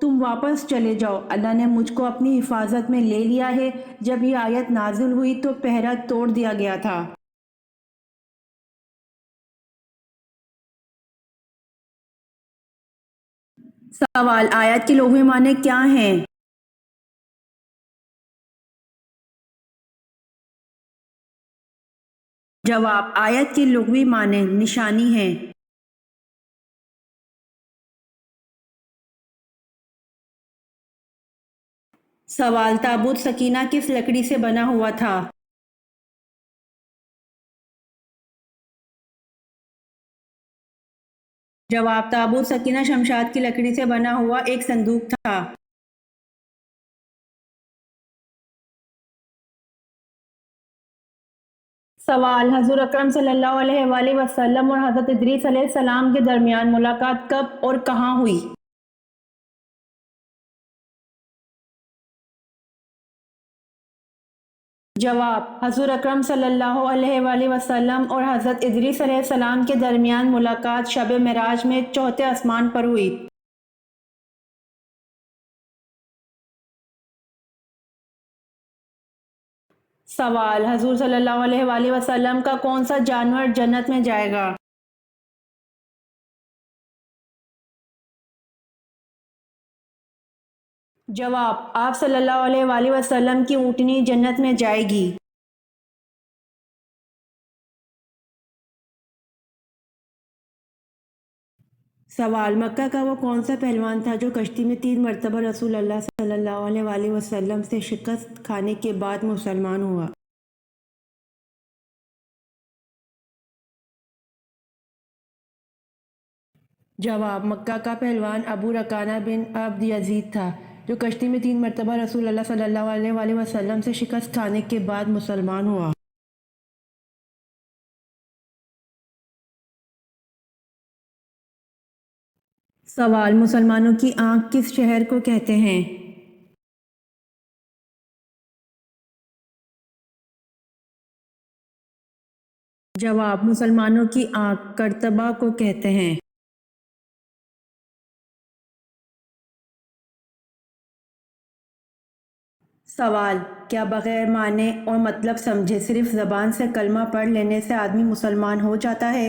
تم واپس چلے جاؤ، اللہ نے مجھ کو اپنی حفاظت میں لے لیا ہے۔ جب یہ آیت نازل ہوئی تو پہرہ توڑ دیا گیا تھا۔ سوال: آیت کے لغوی معنی کیا ہیں؟ جواب: آیت کے لغوی معنی نشانی ہیں۔ سوال: تابوت سکینہ کس لکڑی سے بنا ہوا تھا؟ جواب: تابوت سکینہ شمشاد کی لکڑی سے بنا ہوا ایک صندوق تھا۔ سوال: حضور اکرم صلی اللہ علیہ وآلہ وسلم اور حضرت ادریس علیہ السلام کے درمیان ملاقات کب اور کہاں ہوئی؟ جواب: حضور اکرم صلی اللہ علیہ وآلہ وسلم اور حضرت ادریس علیہ السلام کے درمیان ملاقات شب معراج میں چوتھے آسمان پر ہوئی۔ سوال: حضور صلی اللہ علیہ وآلہ وسلم کا کون سا جانور جنت میں جائے گا؟ جواب: آپ صلی اللہ علیہ وآلہ وسلم کی اونٹنی جنت میں جائے گی۔ سوال: مکہ کا وہ کون سا پہلوان تھا جو کشتی میں 3 مرتبہ رسول اللہ صلی اللہ علیہ وآلہ وسلم سے شکست کھانے کے بعد مسلمان ہوا؟ جواب: مکہ کا پہلوان ابو رکانہ بن عبد یزید تھا جو کشتی میں 3 مرتبہ رسول اللہ صلی اللہ علیہ وآلہ وسلم سے شکست کھانے کے بعد مسلمان ہوا۔ سوال: مسلمانوں کی آنکھ کس شہر کو کہتے ہیں؟ جواب: مسلمانوں کی آنکھ قرطبہ کو کہتے ہیں۔ سوال: کیا بغیر معنی اور مطلب سمجھے صرف زبان سے کلمہ پڑھ لینے سے آدمی مسلمان ہو جاتا ہے؟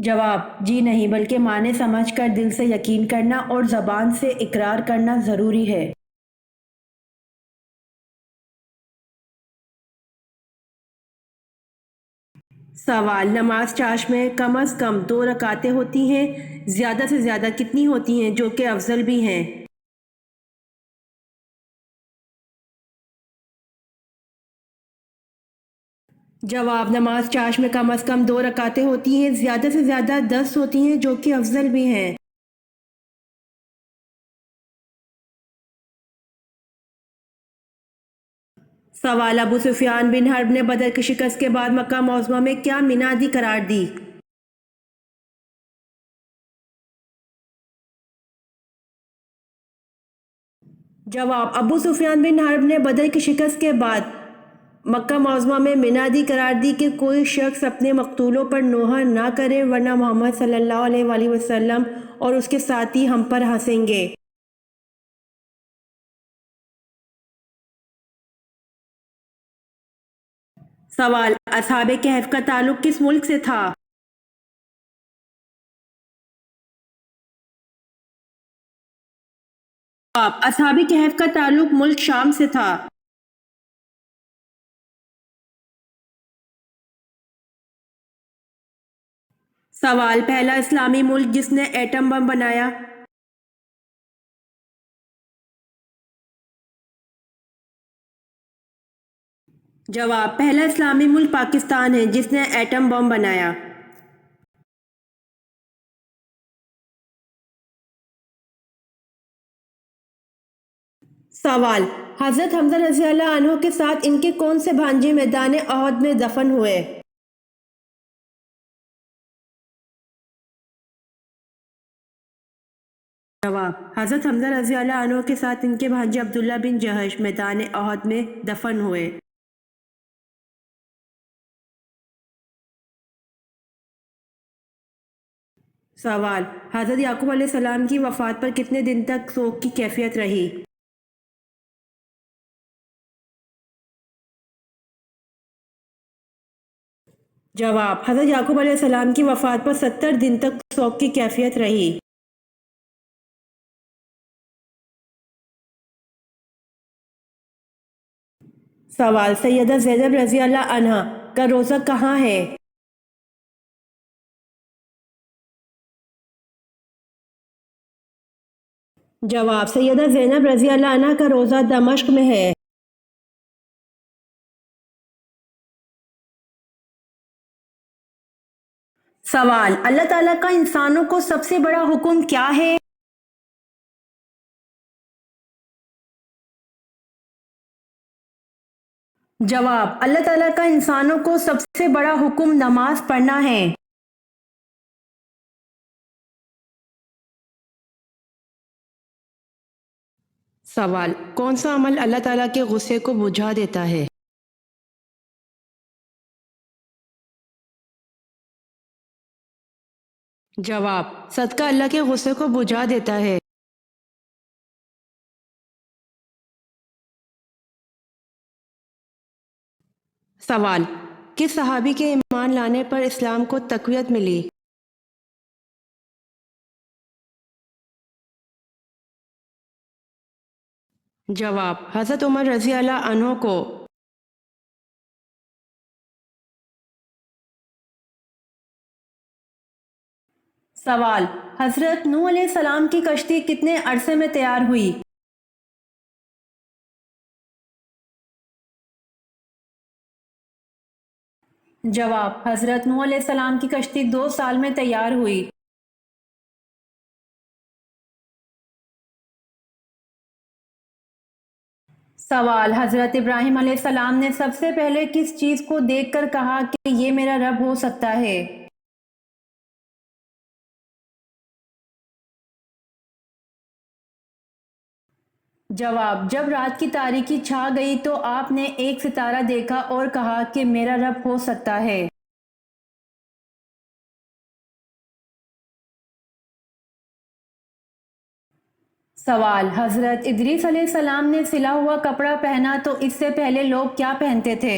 جواب: جی نہیں، بلکہ معنی سمجھ کر دل سے یقین کرنا اور زبان سے اقرار کرنا ضروری ہے۔ سوال: نماز چاشت میں کم از کم 2 رکعتیں ہوتی ہیں، زیادہ سے زیادہ کتنی ہوتی ہیں جو کہ افضل بھی ہیں؟ جواب: نماز چاشت میں کم از کم 2 رکعتیں ہوتی ہیں، زیادہ سے زیادہ 10 ہوتی ہیں جو کہ افضل بھی ہیں۔ سوال: ابو سفیان بن حرب نے بدر کی شکست کے بعد مکہ معظمہ میں کیا منادی قرار دی؟ جواب: ابو سفیان بن حرب نے بدر کی شکست کے بعد مکہ معظمہ میں منادی قرار دی کہ کوئی شخص اپنے مقتولوں پر نوحہ نہ کرے ورنہ محمد صلی اللہ علیہ وآلہ وسلم اور اس کے ساتھی ہم پر ہنسیں گے۔ سوال: اصحاب کہف کا تعلق کس ملک سے تھا؟ جواب: اصحاب کہف کا تعلق ملک شام سے تھا۔ سوال: پہلا اسلامی ملک جس نے ایٹم بم بنایا؟ جواب: پہلا اسلامی ملک پاکستان ہے جس نے ایٹم بم بنایا۔ سوال: حضرت حمزہ رضی اللہ عنہ کے ساتھ ان کے کون سے بھانجے میدان احد میں دفن ہوئے؟ جواب: حضرت حمزہ رضی اللہ عنہ کے ساتھ ان کے بھانجے عبداللہ بن جہش میدان احد میں دفن ہوئے۔ سوال: حضرت یعقوب علیہ السلام کی وفات پر کتنے دن تک سوگ کی کیفیت رہی؟ جواب: حضرت یعقوب علیہ السلام کی وفات پر 70 دن تک سوگ کی کیفیت رہی۔ سوال: سیدہ زینب رضی اللہ عنہا کا روزہ کہاں ہے؟ جواب: سیدہ زینب رضی اللہ عنہا کا روزہ دمشق میں ہے۔ سوال: اللہ تعالیٰ کا انسانوں کو سب سے بڑا حکم کیا ہے؟ جواب: اللہ تعالیٰ کا انسانوں کو سب سے بڑا حکم نماز پڑھنا ہے۔ سوال: کون سا عمل اللہ تعالیٰ کے غصے کو بجھا دیتا ہے؟ جواب: صدقہ اللہ کے غصے کو بجھا دیتا ہے۔ سوال: کس صحابی کے ایمان لانے پر اسلام کو تقویت ملی؟ جواب: حضرت عمر رضی اللہ عنہ کو۔ سوال: حضرت نوح علیہ السلام کی کشتی کتنے عرصے میں تیار ہوئی؟ جواب: حضرت نوح علیہ السلام کی کشتی 2 سال میں تیار ہوئی۔ سوال: حضرت ابراہیم علیہ السلام نے سب سے پہلے کس چیز کو دیکھ کر کہا کہ یہ میرا رب ہو سکتا ہے؟ جواب: جب رات کی تاریکی چھا گئی تو آپ نے ایک ستارہ دیکھا اور کہا کہ میرا رب ہو سکتا ہے۔ سوال: حضرت ادریس علیہ السلام نے سلا ہوا کپڑا پہنا تو اس سے پہلے لوگ کیا پہنتے تھے؟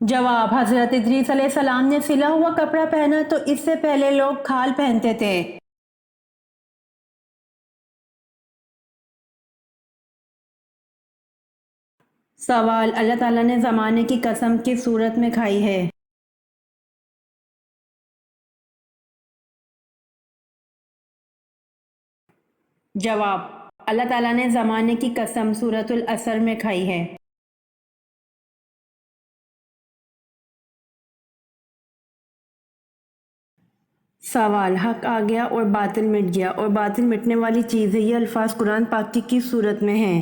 جواب: حضرت ادریس علیہ السلام نے سلا ہوا کپڑا پہنا تو اس سے پہلے لوگ کھال پہنتے تھے۔ سوال: اللہ تعالیٰ نے زمانے کی قسم کس صورت میں کھائی ہے؟ جواب: اللہ تعالیٰ نے زمانے کی قسم سورۃ العصر میں کھائی ہے۔ سوال: حق آ گیا اور باطل مٹ گیا اور باطل مٹنے والی چیز ہے، یہ الفاظ قرآن پاک کی کس صورت میں ہیں؟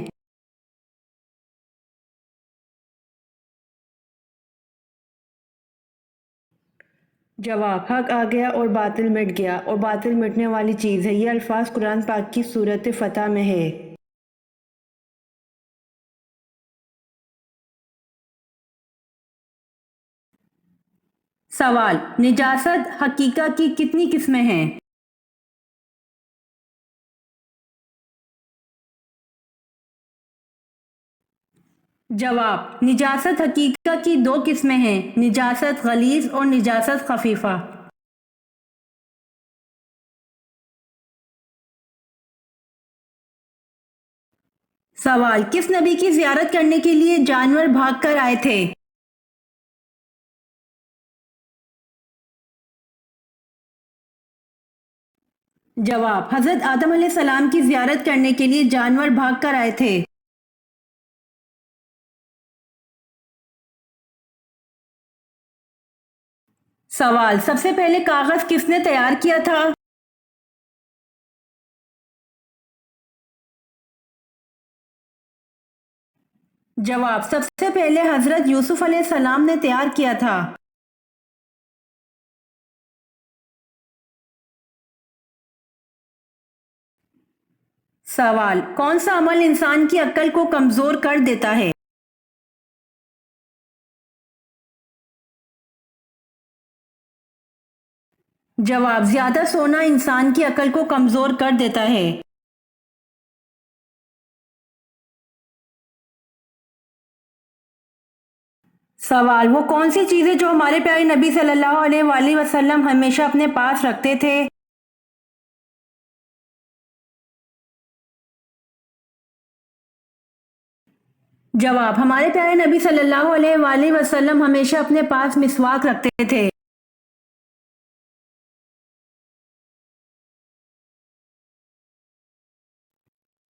جواب: حق آ گیا اور باطل مٹ گیا اور باطل مٹنے والی چیز ہے، یہ الفاظ قرآن پاک کی سورۃ فتح میں ہے۔ سوال: نجاست حقیقہ کی کتنی قسمیں ہیں؟ جواب: نجاست حقیقہ کی 2 قسمیں ہیں، نجاست غلیظ اور نجاست خفیفہ۔ سوال: کس نبی کی زیارت کرنے کے لیے جانور بھاگ کر آئے تھے؟ جواب: حضرت آدم علیہ السلام کی زیارت کرنے کے لیے جانور بھاگ کر آئے تھے۔ سوال: سب سے پہلے کاغذ کس نے تیار کیا تھا؟ جواب: سب سے پہلے حضرت یوسف علیہ السلام نے تیار کیا تھا۔ سوال: کون سا عمل انسان کی عقل کو کمزور کر دیتا ہے؟ جواب: زیادہ سونا انسان کی عقل کو کمزور کر دیتا ہے۔ سوال: وہ کون سی چیزیں جو ہمارے پیارے نبی صلی اللہ علیہ وآلہ وسلم ہمیشہ اپنے پاس رکھتے تھے؟ جواب: ہمارے پیارے نبی صلی اللہ علیہ وآلہ وسلم ہمیشہ اپنے پاس مسواک رکھتے تھے۔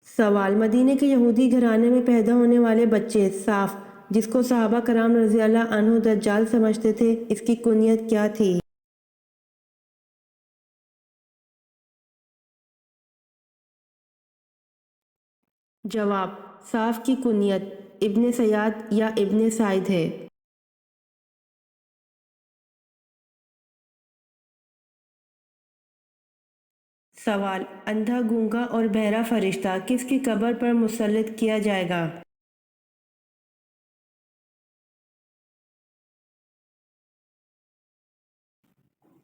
سوال: مدینے کے یہودی گھرانے میں پیدا ہونے والے بچے صاف جس کو صحابہ کرام رضی اللہ عنہ دجال سمجھتے تھے، اس کی کنیت کیا تھی؟ جواب: صاف کی کنیت ابن سیاد یا ابن سعید ہے۔ سوال: اندھا، گونگا اور بہرا فرشتہ کس کی قبر پر مسلط کیا جائے گا؟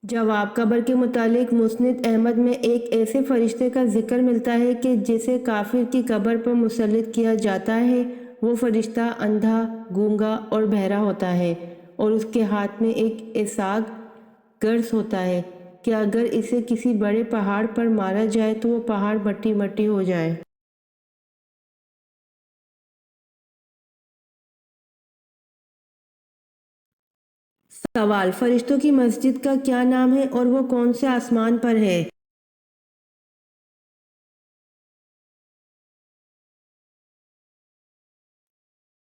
جواب: قبر کے متعلق مسند احمد میں ایک ایسے فرشتے کا ذکر ملتا ہے کہ جسے کافر کی قبر پر مسلط کیا جاتا ہے۔ وہ فرشتہ اندھا، گونگا اور بہرا ہوتا ہے اور اس کے ہاتھ میں ایک اساگ گرز ہوتا ہے کہ اگر اسے کسی بڑے پہاڑ پر مارا جائے تو وہ پہاڑ مٹی مٹی ہو جائے۔ سوال: فرشتوں کی مسجد کا کیا نام ہے اور وہ کون سے آسمان پر ہے؟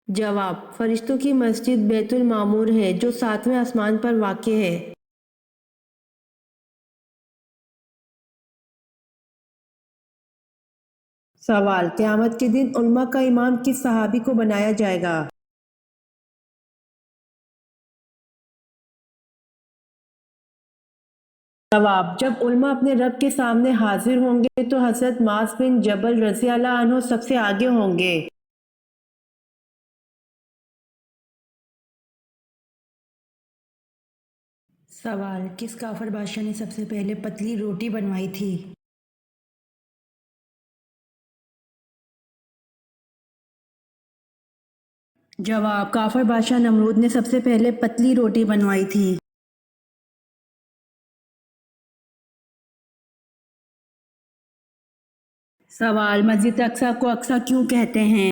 جواب: فرشتوں کی مسجد بیت المعمور ہے جو 7ویں آسمان پر واقع ہے۔ سوال: قیامت کے دن علماء کا امام کس صحابی کو بنایا جائے گا؟ جواب: جب علماء اپنے رب کے سامنے حاضر ہوں گے تو حضرت معاذ بن جبل رضی اللہ عنہ سب سے آگے ہوں گے۔ سوال: کس کافر بادشاہ نے سب سے پہلے پتلی روٹی بنوائی تھی؟ جواب: کافر بادشاہ نمرود نے سب سے پہلے پتلی روٹی بنوائی تھی۔ سوال: مسجد اقصی کو اقصی کیوں کہتے ہیں؟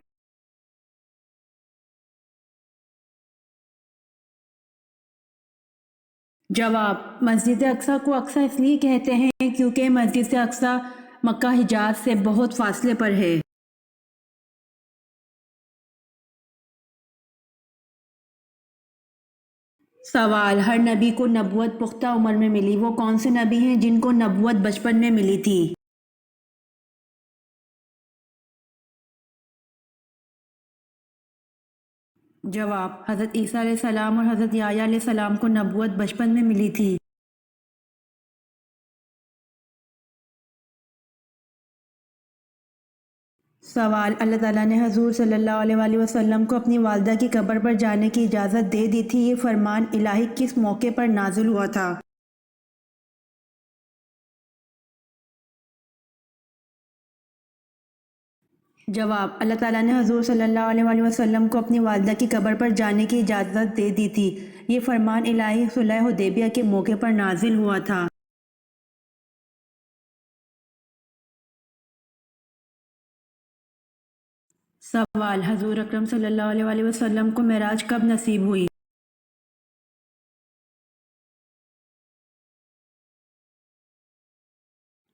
جواب: مسجد اقصی کو اقصی اس لیے کہتے ہیں کیونکہ مسجد اقصی مکہ حجاز سے بہت فاصلے پر ہے۔ سوال: ہر نبی کو نبوت پختہ عمر میں ملی، وہ کون سے نبی ہیں جن کو نبوت بچپن میں ملی تھی؟ جواب: حضرت عیسیٰ علیہ السلام اور حضرت یحییٰ علیہ السلام کو نبوت بچپن میں ملی تھی۔ سوال: اللہ تعالیٰ نے حضور صلی اللہ علیہ وآلہ وسلم کو اپنی والدہ کی قبر پر جانے کی اجازت دے دی تھی، یہ فرمان الہی کس موقع پر نازل ہوا تھا؟ جواب: اللہ تعالیٰ نے حضور صلی اللہ علیہ وآلہ وسلم کو اپنی والدہ کی قبر پر جانے کی اجازت دے دی تھی، یہ فرمان الہی صلح حدیبیہ کے موقع پر نازل ہوا تھا۔ سوال: حضور اکرم صلی اللہ علیہ وآلہ وسلم کو معراج کب نصیب ہوئی؟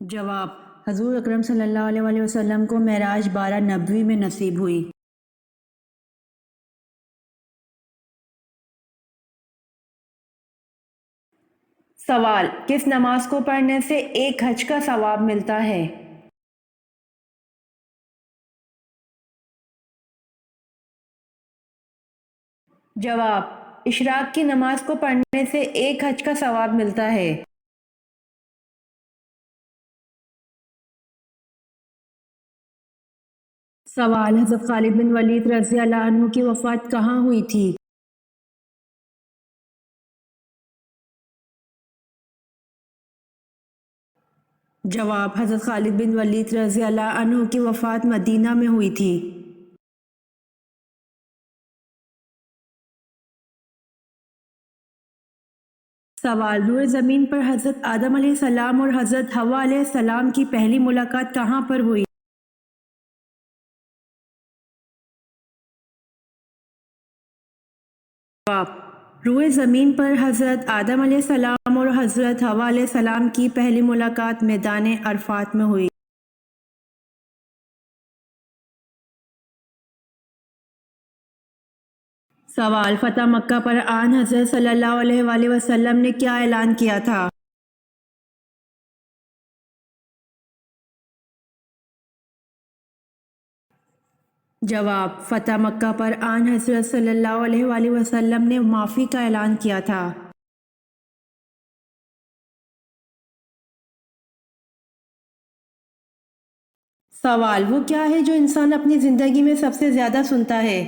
جواب: حضور اکرم صلی اللہ علیہ وآلہ وسلم کو معراج 12 نبوی میں نصیب ہوئی۔ سوال: کس نماز کو پڑھنے سے ایک حج کا ثواب ملتا ہے؟ جواب: اشراق کی نماز کو پڑھنے سے ایک حج کا ثواب ملتا ہے۔ سوال: حضرت خالد بن ولید رضی اللہ عنہ کی وفات کہاں ہوئی تھی؟ جواب: حضرت خالد بن ولید رضی اللہ عنہ کی وفات مدینہ میں ہوئی تھی۔ سوال: روئے زمین پر حضرت آدم علیہ السلام اور حضرت حوا علیہ السلام کی پہلی ملاقات کہاں پر ہوئی؟ جواب: روئے زمین پر حضرت آدم علیہ السلام اور حضرت حوا علیہ السلام کی پہلی ملاقات میدان عرفات میں ہوئی۔ سوال: فتح مکہ پر آن حضرت صلی اللہ علیہ وآلہ وسلم نے کیا اعلان کیا تھا؟ جواب: فتح مکہ پر آن حضرت صلی اللہ علیہ وآلہ وسلم نے معافی کا اعلان کیا تھا۔ سوال: وہ کیا ہے جو انسان اپنی زندگی میں سب سے زیادہ سنتا ہے؟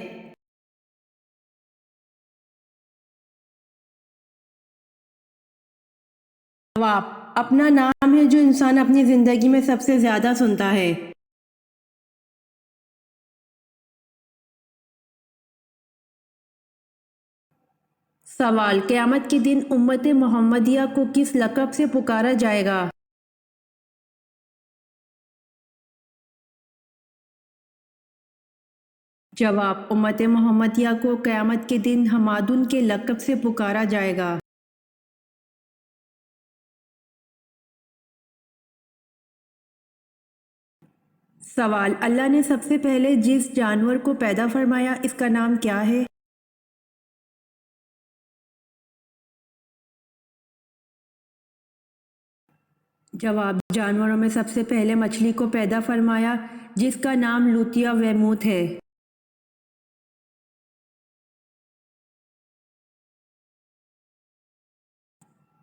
جواب: اپنا نام ہے جو انسان اپنی زندگی میں سب سے زیادہ سنتا ہے۔ سوال: قیامت کے دن امت محمدیہ کو کس لقب سے پکارا جائے گا؟ جواب: امت محمدیہ کو قیامت کے دن حمادن کے لقب سے پکارا جائے گا۔ سوال: اللہ نے سب سے پہلے جس جانور کو پیدا فرمایا اس کا نام کیا ہے؟ جواب: جانوروں میں سب سے پہلے مچھلی کو پیدا فرمایا جس کا نام لوتیا ویموت ہے۔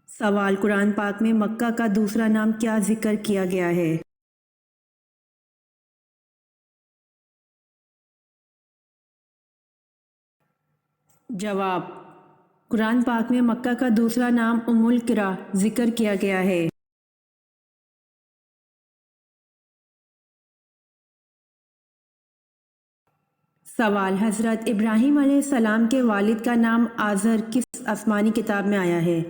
سوال: قرآن پاک میں مکہ کا دوسرا نام کیا ذکر کیا گیا ہے؟ جواب: قرآن پاک میں مکہ کا دوسرا نام ام القری ذکر کیا گیا ہے۔ سوال: حضرت ابراہیم علیہ السلام کے والد کا نام آزر کس آسمانی کتاب میں آیا ہے؟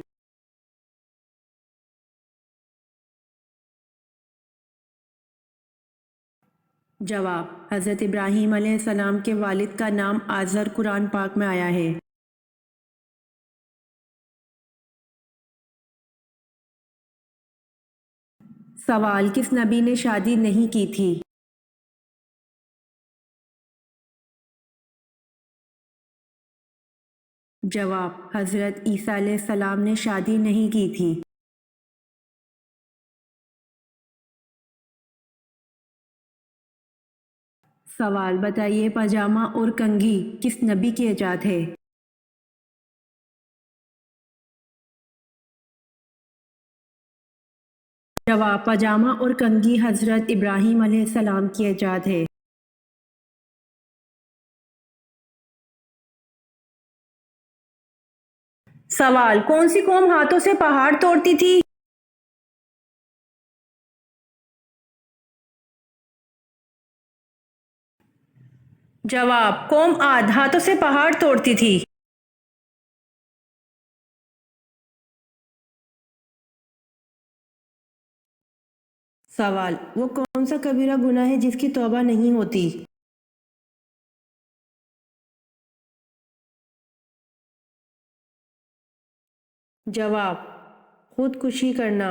جواب: حضرت ابراہیم علیہ السلام کے والد کا نام آزر قرآن پاک میں آیا ہے۔ سوال: کس نبی نے شادی نہیں کی تھی؟ جواب: حضرت عیسیٰ علیہ السلام نے شادی نہیں کی تھی۔ سوال: بتائیے پاجامہ اور کنگھی کس نبی کی ایجاد ہے؟ جواب: پاجامہ اور کنگھی حضرت ابراہیم علیہ السلام کی ایجاد ہے۔ سوال: کون سی قوم ہاتھوں سے پہاڑ توڑتی تھی؟ جواب: قوم عاد ہاتھوں سے پہاڑ توڑتی تھی۔ سوال: وہ کون سا کبیرہ گناہ ہے جس کی توبہ نہیں ہوتی؟ جواب: خودکشی کرنا۔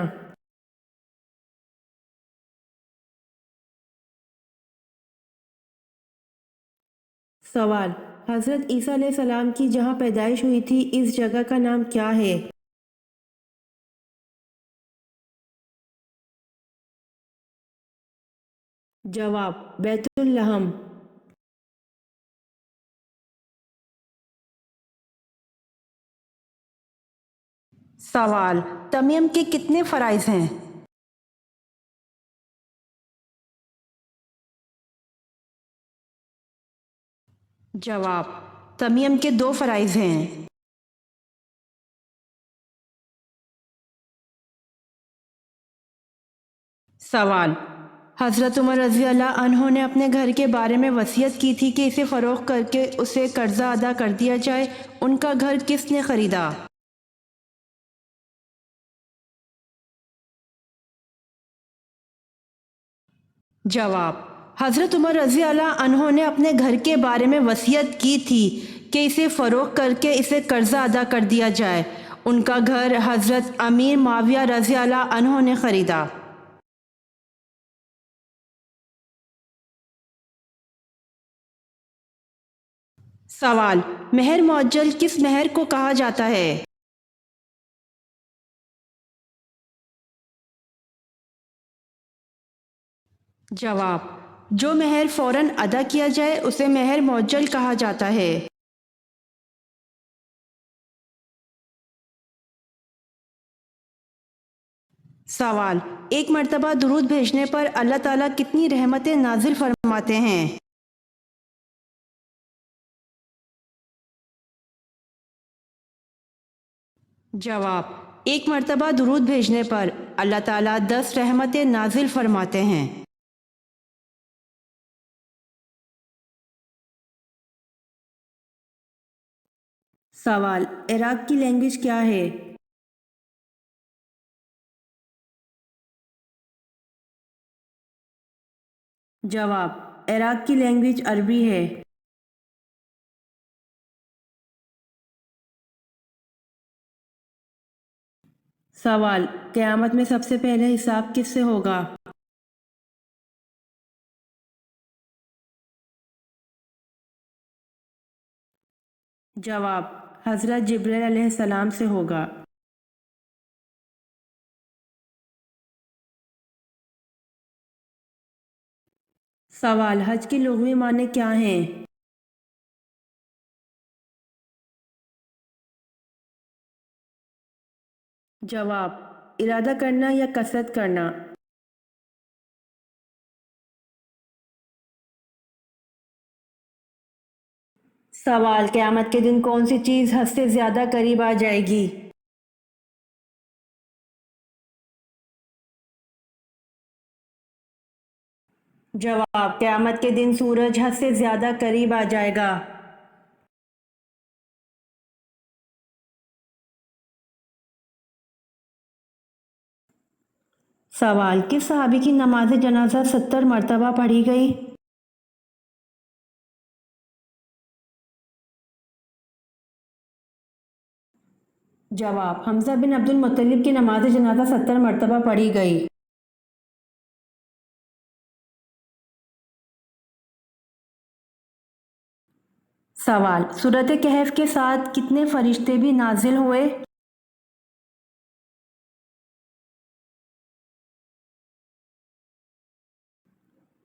سوال: حضرت عیسیٰ علیہ السلام کی جہاں پیدائش ہوئی تھی اس جگہ کا نام کیا ہے؟ جواب: بیت لحم۔ سوال: تمیم کے کتنے فرائض ہیں؟ جواب: تمیم کے 2 فرائض ہیں۔ سوال: حضرت عمر رضی اللہ عنہ نے اپنے گھر کے بارے میں وصیت کی تھی کہ اسے فروخت کر کے اسے قرضہ ادا کر دیا جائے، ان کا گھر کس نے خریدا؟ جواب: حضرت عمر رضی اللہ عنہ نے اپنے گھر کے بارے میں وصیت کی تھی کہ اسے فروخت کر کے اسے قرضہ ادا کر دیا جائے، ان کا گھر حضرت امیر معاویہ رضی اللہ عنہ نے خریدا۔ سوال: مہر معجل کس مہر کو کہا جاتا ہے؟ جواب: جو مہر فوراً ادا کیا جائے اسے مہر معجل کہا جاتا ہے۔ سوال: ایک مرتبہ درود بھیجنے پر اللہ تعالیٰ کتنی رحمتیں نازل فرماتے ہیں؟ جواب: ایک مرتبہ درود بھیجنے پر اللہ تعالیٰ 10 رحمتیں نازل فرماتے ہیں۔ سوال: عراق کی لینگویج کیا ہے؟ جواب: عراق کی لینگویج عربی ہے۔ سوال: قیامت میں سب سے پہلے حساب کس سے ہوگا؟ جواب: حضرت جبرائیل علیہ السلام سے ہوگا۔ سوال: حج کے لغوی معنی کیا ہیں؟ جواب: ارادہ کرنا یا قصد کرنا۔ سوال: قیامت کے دن کون سی چیز حد سے زیادہ قریب آ جائے گی؟ جواب: قیامت کے دن سورج حد سے زیادہ قریب آ جائے گا۔ سوال: کس صحابی کی نماز جنازہ 70 مرتبہ پڑھی گئی؟ جواب: حمزہ بن عبد المطلب کی نماز جنازہ 70 مرتبہ پڑھی گئی۔ سوال: سورۃ کہف کے ساتھ کتنے فرشتے بھی نازل ہوئے؟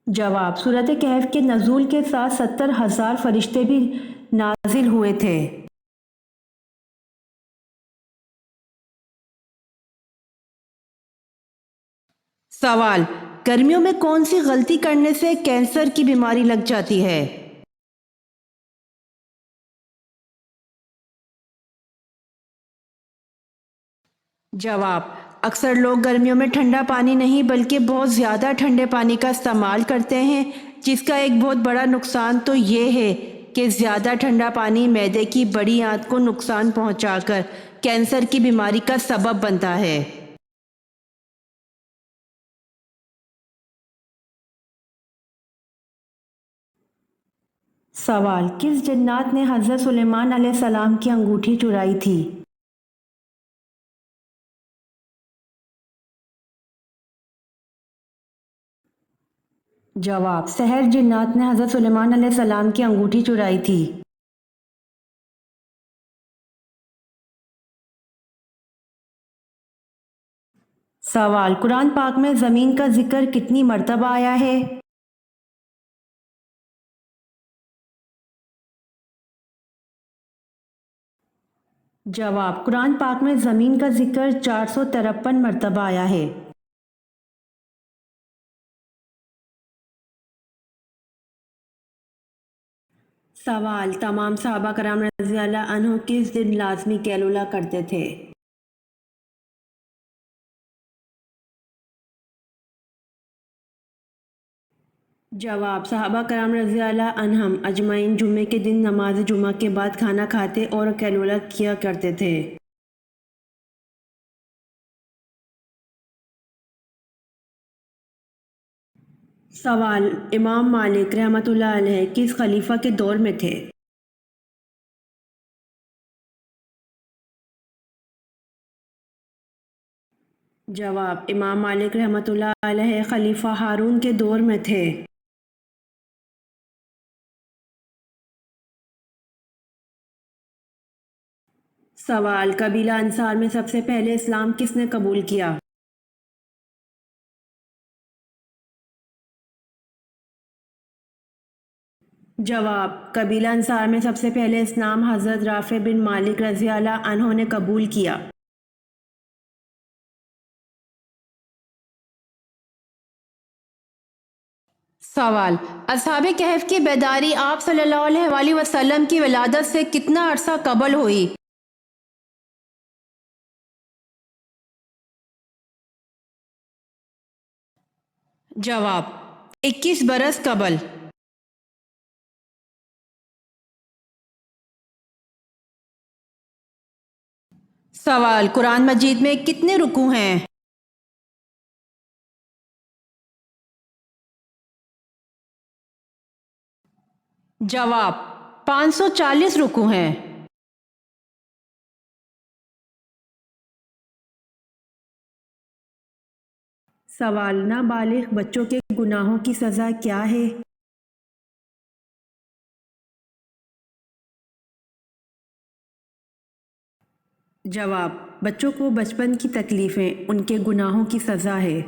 جواب: سورۃ کہف کے نزول کے ساتھ 70,000 فرشتے بھی نازل ہوئے تھے۔ سوال: گرمیوں میں کون سی غلطی کرنے سے کینسر کی بیماری لگ جاتی ہے؟ جواب: اکثر لوگ گرمیوں میں ٹھنڈا پانی نہیں بلکہ بہت زیادہ ٹھنڈے پانی کا استعمال کرتے ہیں، جس کا ایک بہت بڑا نقصان تو یہ ہے کہ زیادہ ٹھنڈا پانی معدے کی بڑی آنت کو نقصان پہنچا کر کینسر کی بیماری کا سبب بنتا ہے۔ سوال: کس جنات نے حضرت سلیمان علیہ السلام کی انگوٹھی چرائی تھی؟ جواب: سحر جنات نے حضرت سلیمان علیہ السلام کی انگوٹھی چرائی تھی۔ سوال: قرآن پاک میں زمین کا ذکر کتنی مرتبہ آیا ہے؟ جواب: قرآن پاک میں زمین کا ذکر 453 مرتبہ آیا ہے۔ سوال: تمام صحابہ کرام رضی اللہ عنہ کس دن لازمی قیلولہ کرتے تھے؟ جواب: صحابہ کرام رضی اللہ عنہم اجمعین جمعے کے دن نماز جمعہ کے بعد کھانا کھاتے اور قیلولہ کیا کرتے تھے۔ سوال: امام مالک رحمۃ اللہ علیہ کس خلیفہ کے دور میں تھے؟ جواب: امام مالک رحمۃ اللہ علیہ خلیفہ ہارون کے دور میں تھے۔ سوال: قبیلہ انصار میں سب سے پہلے اسلام کس نے قبول کیا؟ جواب: قبیلہ انصار میں سب سے پہلے اسلام حضرت رافع بن مالک رضی اللہ عنہ نے قبول کیا۔ سوال: اصحاب کہف کی بیداری آپ صلی اللہ علیہ وآلہ وسلم کی ولادت سے کتنا عرصہ قبل ہوئی؟ جواب: 21 برس قبل۔ سوال: قرآن مجید میں کتنے رکوع ہیں؟ جواب: 540 رکوع ہیں۔ سوال: نابالغ بچوں کے گناہوں کی سزا کیا ہے؟ جواب: بچوں کو بچپن کی تکلیفیں ان کے گناہوں کی سزا ہے۔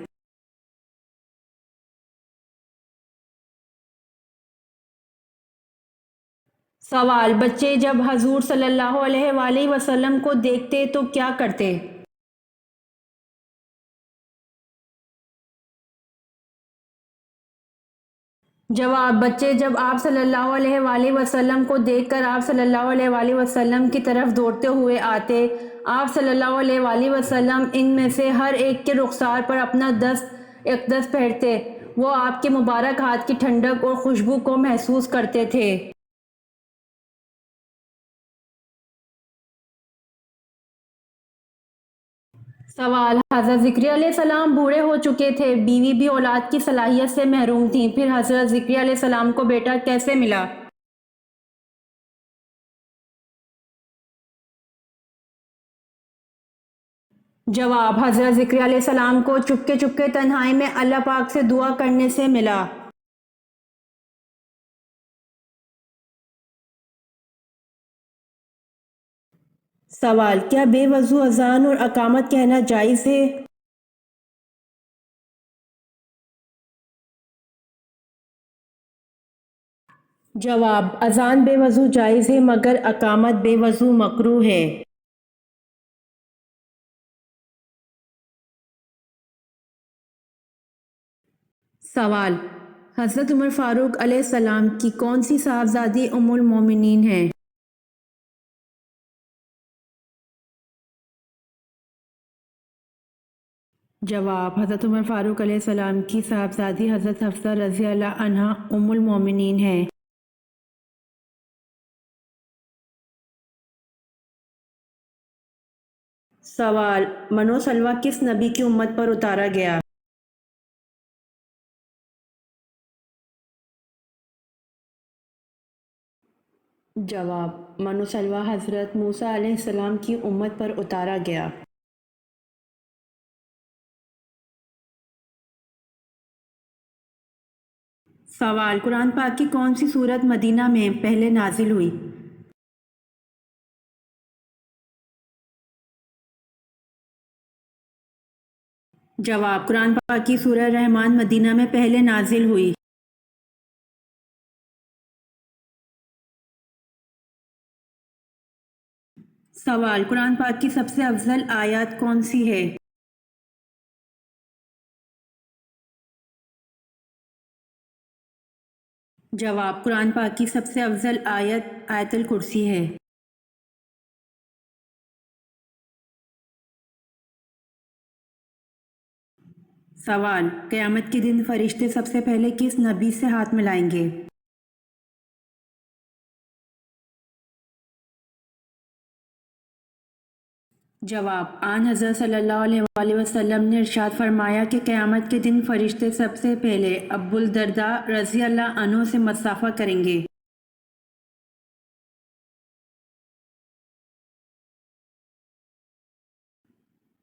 سوال: بچے جب حضور صلی اللہ علیہ وآلہ وسلم کو دیکھتے تو کیا کرتے؟ جواب: بچے جب آپ صلی اللہ علیہ وآلہ وسلم کو دیکھ کر آپ صلی اللہ علیہ وآلہ وسلم کی طرف دوڑتے ہوئے آتے، آپ صلی اللہ علیہ وآلہ وسلم ان میں سے ہر ایک کے رخسار پر اپنا دست اقدس پھیرتے، وہ آپ کے مبارک ہاتھ کی ٹھنڈک اور خوشبو کو محسوس کرتے تھے۔ سوال: حضرت زکریا علیہ السلام بوڑھے ہو چکے تھے، بیوی بھی اولاد کی صلاحیت سے محروم تھیں، پھر حضرت زکریا علیہ السلام کو بیٹا کیسے ملا؟ جواب: حضرت زکریا علیہ السلام کو چپکے چپکے تنہائی میں اللہ پاک سے دعا کرنے سے ملا۔ سوال: کیا بے وضو اذان اور اقامت کہنا جائز ہے؟ جواب: اذان بے وضو جائز ہے مگر اقامت بے وضو مکروہ ہے۔ سوال: حضرت عمر فاروق علیہ السلام کی کون سی صاحبزادی ام المومنین ہیں؟ جواب: حضرت عمر فاروق علیہ السلام کی صاحبزادی حضرت حفصہ رضی اللہ عنہا ام المومنین ہیں۔ سوال: منو سلوہ کس نبی کی امت پر اتارا گیا؟ جواب: منو سلوہ حضرت موسیٰ علیہ السلام کی امت پر اتارا گیا۔ سوال: قرآن پاک کی کون سی سورت مدینہ میں پہلے نازل ہوئی؟ جواب: قرآن پاک کی سورہ رحمان مدینہ میں پہلے نازل ہوئی۔ سوال: قرآن پاک کی سب سے افضل آیات کون سی ہے؟ جواب: قرآن پاک کی سب سے افضل آیت آیت الکرسی ہے۔ سوال: قیامت کے دن فرشتے سب سے پہلے کس نبی سے ہاتھ ملائیں گے؟ جواب: آن حضرت صلی اللہ علیہ وآلہ وسلم نے ارشاد فرمایا کہ قیامت کے دن فرشتے سب سے پہلے ابو الدرداء رضی اللہ عنہ سے مصافحہ کریں گے۔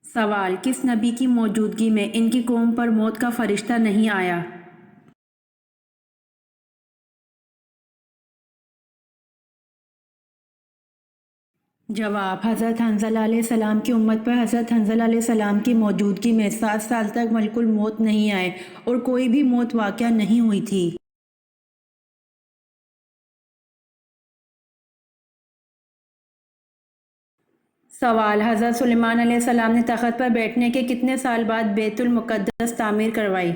سوال: کس نبی کی موجودگی میں ان کی قوم پر موت کا فرشتہ نہیں آیا؟ جواب: حضرت حنظلہ علیہ السلام کی امت پر حضرت حنظلہ علیہ السلام کی موجودگی میں 7 سال تک ملک الموت نہیں آئے اور کوئی بھی موت واقع نہیں ہوئی تھی۔ سوال: حضرت سلیمان علیہ السلام نے تخت پر بیٹھنے کے کتنے سال بعد بیت المقدس تعمیر کروائی؟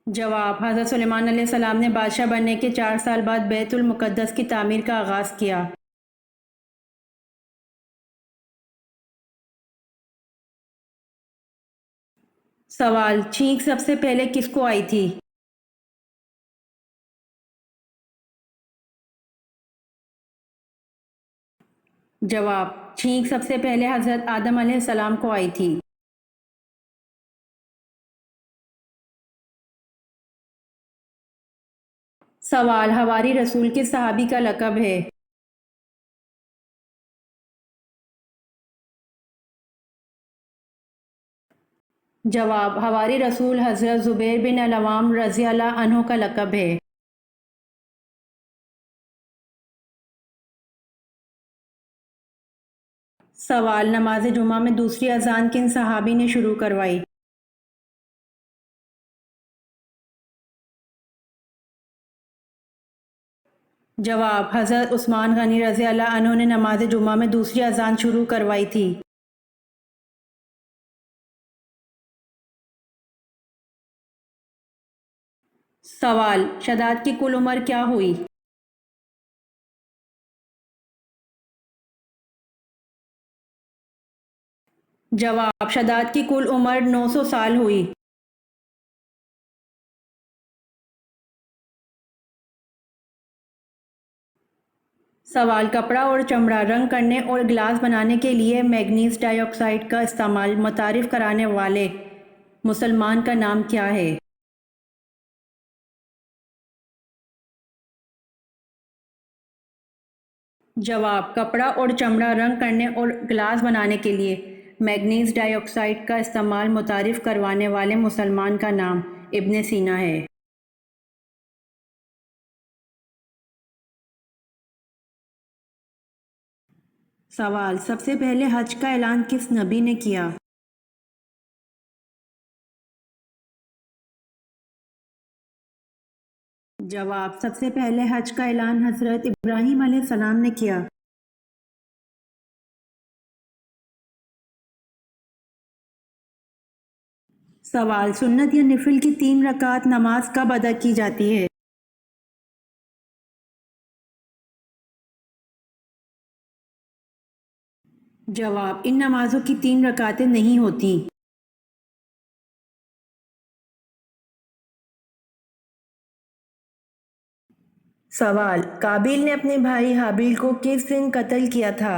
جواب: حضرت سلیمان علیہ السلام نے بادشاہ بننے کے 4 سال بعد بیت المقدس کی تعمیر کا آغاز کیا۔ سوال: چھینک سب سے پہلے کس کو آئی تھی؟ جواب: چھینک سب سے پہلے حضرت آدم علیہ السلام کو آئی تھی۔ سوال: حواری رسول کس صحابی کا لقب ہے؟ جواب: حواری رسول حضرت زبیر بن العوام رضی اللہ عنہ کا لقب ہے۔ سوال: نماز جمعہ میں دوسری اذان کن صحابی نے شروع کروائی؟ جواب: حضرت عثمان غنی رضی اللہ عنہ نے نماز جمعہ میں دوسری اذان شروع کروائی تھی۔ سوال: شداد کی کل عمر کیا ہوئی؟ جواب: شداد کی کل عمر 900 سال ہوئی۔ سوال: کپڑا اور چمڑا رنگ کرنے اور گلاس بنانے کے لیے مینگنیز ڈائی آکسائڈ کا استعمال متعارف کرانے والے مسلمان کا نام کیا ہے؟ جواب: کپڑا اور چمڑا رنگ کرنے اور گلاس بنانے کے لیے مینگنیز ڈائی آکسائڈ کا استعمال متعارف کروانے والے مسلمان کا نام ابن سینا ہے۔ سوال: سب سے پہلے حج کا اعلان کس نبی نے کیا؟ جواب: سب سے پہلے حج کا اعلان حضرت ابراہیم علیہ السلام نے کیا۔ سوال: سنت یا نفل کی 3 رکعت نماز کب ادا کی جاتی ہے؟ جواب: ان نمازوں کی 3 رکعتیں نہیں ہوتی۔ سوال: قابیل نے اپنے بھائی حابیل کو کس دن قتل کیا تھا؟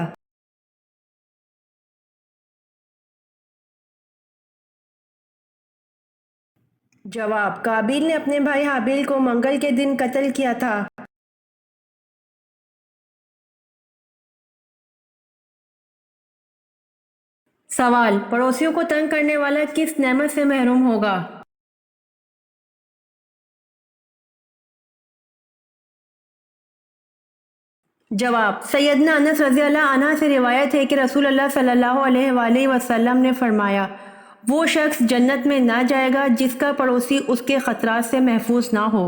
جواب: قابیل نے اپنے بھائی حابیل کو منگل کے دن قتل کیا تھا۔ سوال: پڑوسیوں کو تنگ کرنے والا کس نعمت سے محروم ہوگا؟ جواب: سیدنا انس رضی اللہ عنہ سے روایت ہے کہ رسول اللہ صلی اللہ علیہ وآلہ وسلم نے فرمایا، وہ شخص جنت میں نہ جائے گا جس کا پڑوسی اس کے خطرات سے محفوظ نہ ہو۔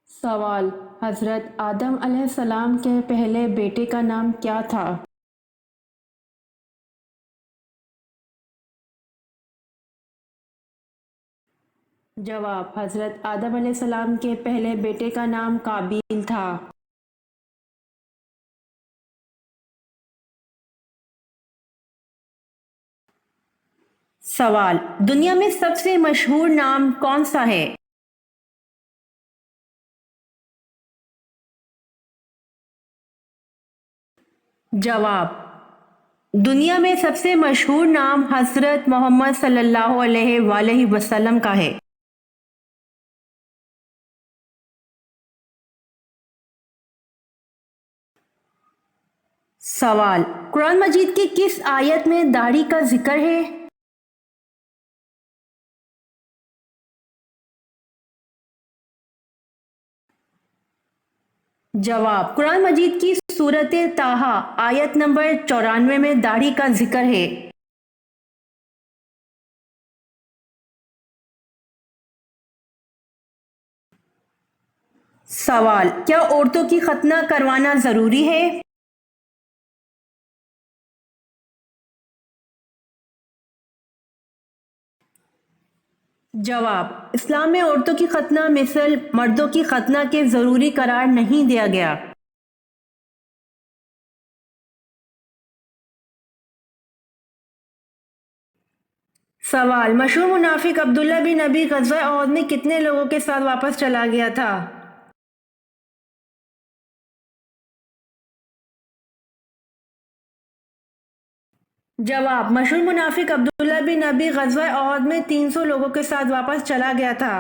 سوال: حضرت آدم علیہ السلام کے پہلے بیٹے کا نام کیا تھا؟ جواب: حضرت آدم علیہ السلام کے پہلے بیٹے کا نام قابیل تھا۔ سوال: دنیا میں سب سے مشہور نام کون سا ہے؟ جواب: دنیا میں سب سے مشہور نام حضرت محمد صلی اللہ علیہ وآلہ وسلم کا ہے۔ سوال: قرآن مجید کی کس آیت میں داڑھی کا ذکر ہے؟ جواب: قرآن مجید کی سورۃ طٰہٰ آیت نمبر 94 میں داڑھی کا ذکر ہے۔ سوال: کیا عورتوں کی ختنہ کروانا ضروری ہے؟ جواب: اسلام میں عورتوں کی ختنہ مثل مردوں کی ختنہ کے ضروری قرار نہیں دیا گیا۔ سوال: مشہور منافق عبداللہ بن ابی غزوہ احد میں کتنے لوگوں کے ساتھ واپس چلا گیا تھا؟ جواب: مشہور منافق عبداللہ بن ابی غزوہ احد میں 300 لوگوں کے ساتھ واپس چلا گیا تھا۔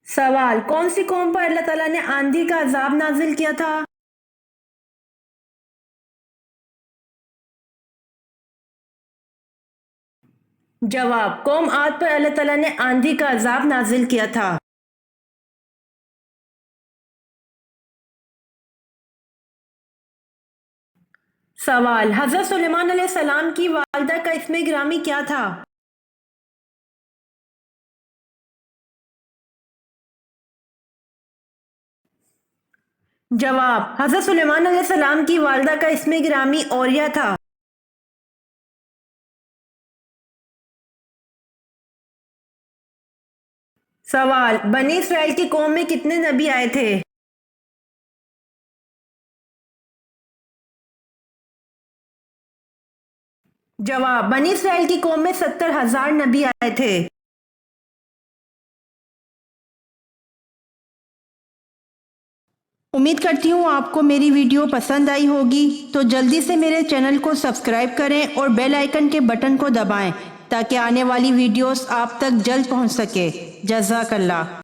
سوال: کون سی قوم پر اللہ تعالیٰ نے آندھی کا عذاب نازل کیا تھا؟ جواب: قوم عاد پر اللہ تعالیٰ نے آندھی کا عذاب نازل کیا تھا۔ سوال: حضرت سلیمان علیہ السلام کی والدہ کا اسم گرامی کیا تھا؟ جواب: حضرت سلیمان علیہ السلام کی والدہ کا اسم گرامی اوریہ تھا۔ سوال: بنی اسرائیل کی قوم میں کتنے نبی آئے تھے؟ جواب: بنی اسرائیل کی قوم میں 70,000 نبی آئے تھے۔ امید کرتی ہوں آپ کو میری ویڈیو پسند آئی ہوگی، تو جلدی سے میرے چینل کو سبسکرائب کریں اور بیل آئیکن کے بٹن کو دبائیں تاکہ آنے والی ویڈیوز آپ تک جلد پہنچ سکے۔ جزاک اللہ۔